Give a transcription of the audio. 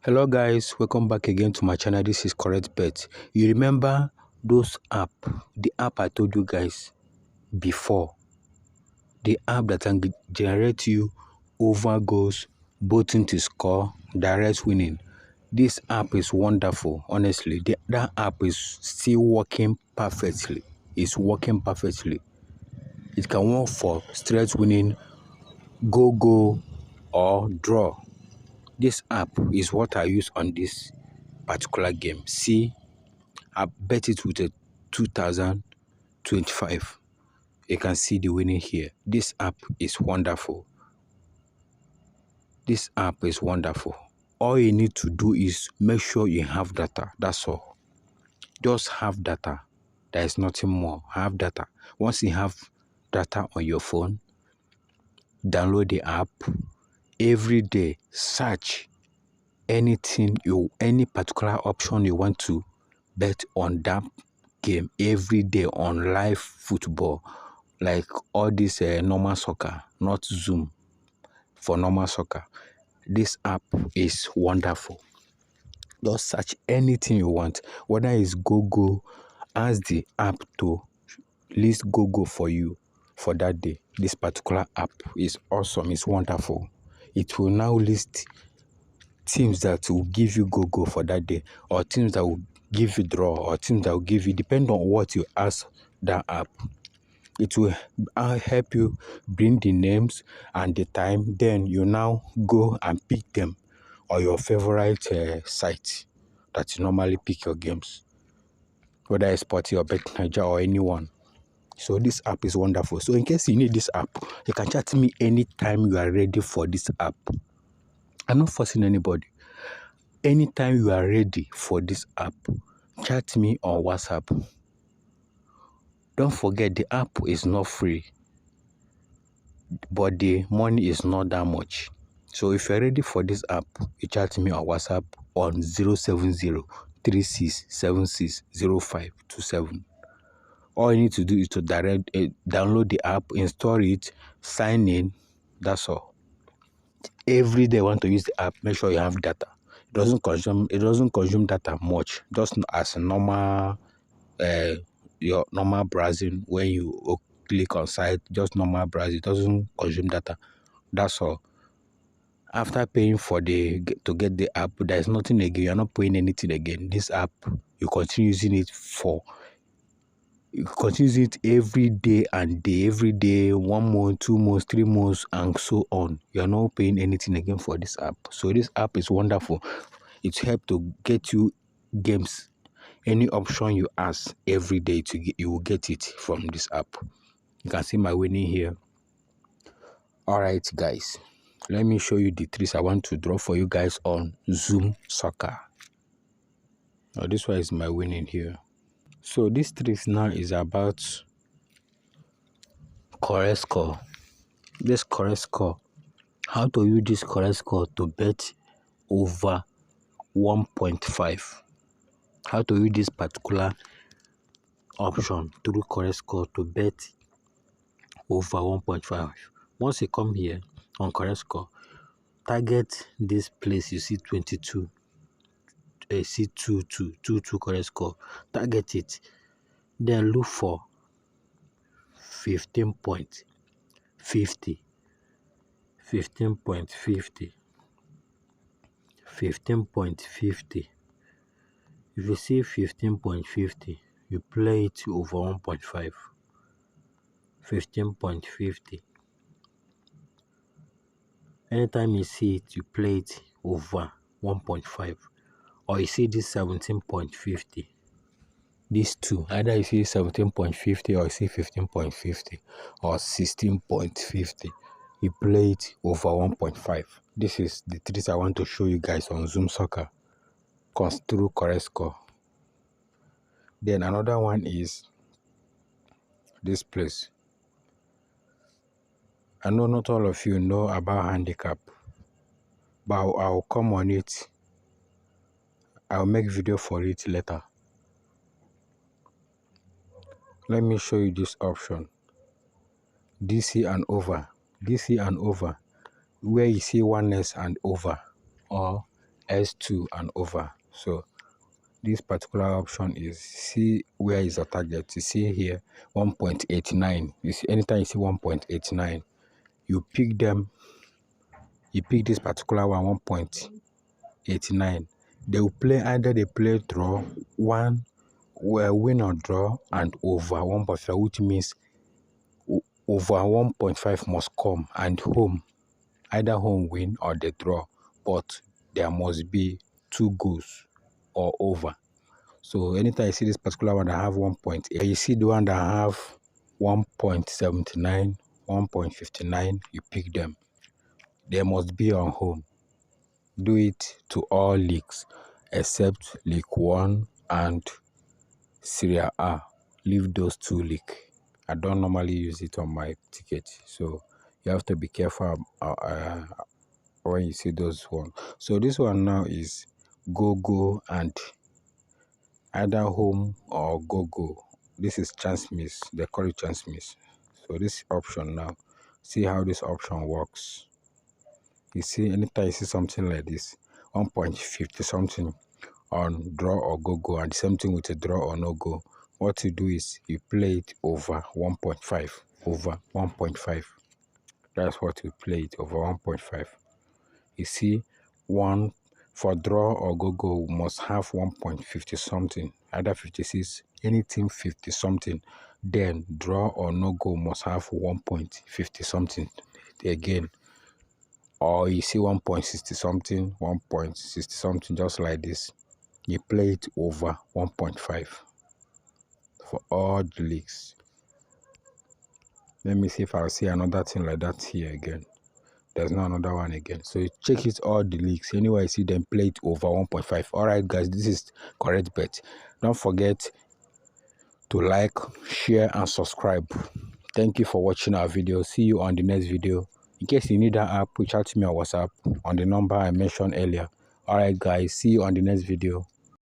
Hello guys, welcome back again to my channel. This is Correct Bet. You remember those the app I told you guys before, the app that can generate you over goals, both into score, direct winning. This app is wonderful. Honestly, that app is still working perfectly. It's working perfectly. It can work for straight winning, go or draw. This app is what I use on this particular game. See, I bet it with a 2025. You can see the winning here. This app is wonderful. This app is wonderful. All you need to do is make sure you have data. That's all. Just have data. There is nothing more. Have data. Once you have data on your phone, download the app. Every day, search any particular option you want to bet on that game every day on live football, like all this normal soccer, not Zoom for normal soccer. This app is wonderful. Just search anything you want, whether it's go, ask the app to list go for you for that day. This particular app is awesome. It's wonderful. It will now list teams that will give you go for that day, or teams that will give you draw, or teams that will give you, depend on what you ask that app. It will help you bring the names and the time. Then you now go and pick them on your favorite site that you normally pick your games, whether it's Sporty or BetNaija or anyone. So this app is wonderful. So in case you need this app, you can chat to me anytime you are ready for this app. I'm not forcing anybody. Anytime you are ready for this app, chat me on WhatsApp. Don't forget, the app is not free, but the money is not that much. So if you're ready for this app, you chat me on WhatsApp on 070-3676-0527. All you need to do is to download the app, install it, sign in. That's all. Every day you want to use the app, make sure you have data. It doesn't consume data much, just as a normal your normal browsing. When you click on site, just normal browsing, it doesn't consume data. That's all. After paying for to get the app, there's nothing again. You're not paying anything again. This app, you continue using it every day and day, every day, 1 month, 2 months, 3 months, and so on. You're not paying anything again for this app. So this app is wonderful. It helps to get you games. Any option you ask every day you will get it from this app. You can see my winning here. All right, guys, let me show you the tricks I want to draw for you guys on Zoom Soccer. Now this one is my winning here. So this trick now is about correct score. This correct score. How to use this correct score to bet over 1.5. How to use this particular option through correct score to bet over 1.5. Once you come here on correct score, target this place you see 22, see 22 correct score. Target it, then look for 15.50, 15.50, 15.50. If you see 15.50, you play it over 1.5. 15.50. Anytime you see it, you play it over 1.5. Or you see this 17.50. These two, either you see 17.50 or you see 15.50 or 16.50. You play it over 1.5. This is the tricks I want to show you guys on Zoom Soccer. Comes through correct score. Then another one is this place. I know not all of you know about handicap, but I'll come on it. I'll make video for it later. Let me show you this option. DC and over. DC and over. Where you see oneness and over. Or S2 and over. So this particular option is, see where is the target. You see here 1.89. You see, anytime you see 1.89, you pick them. You pick this particular one, 1.89. They will play, either they play draw, win or draw, and over 1.5, which means over 1.5 must come, and home, either home win or they draw, but there must be 2 goals or over. So anytime you see this particular one that have 1.8, you see the one that have 1.79, 1.59, you pick them. They must be on home. Do it to all leagues except League 1 and Serie A. Leave those 2 leagues. I don't normally use it on my ticket, so you have to be careful when you see those one. So this one now is go and either home or go. This is chance miss. They call it chance miss. So this option now, see how this option works. You see, anytime you see something like this, 1.50 something on draw or go, and the same thing with a draw or no go, what you do is you play it over 1.5, over 1.5. That's what you play it, over 1.5. You see, one for draw or go must have 1.50 something, either 56, anything 50 something. Then draw or no go must have 1.50 something again. Or you see 1.60 something, 1.60 something, just like this. You play it over 1.5 for all the leagues. Let me see if I'll see another thing like that here again. There's not another one again. So you check it all the leagues. Anyway, you see them play it over 1.5. All right, guys, this is correct bet. Don't forget to like, share, and subscribe. Thank you for watching our video. See you on the next video. In case you need that app, reach out to me on WhatsApp on the number I mentioned earlier. All right, guys, see you on the next video.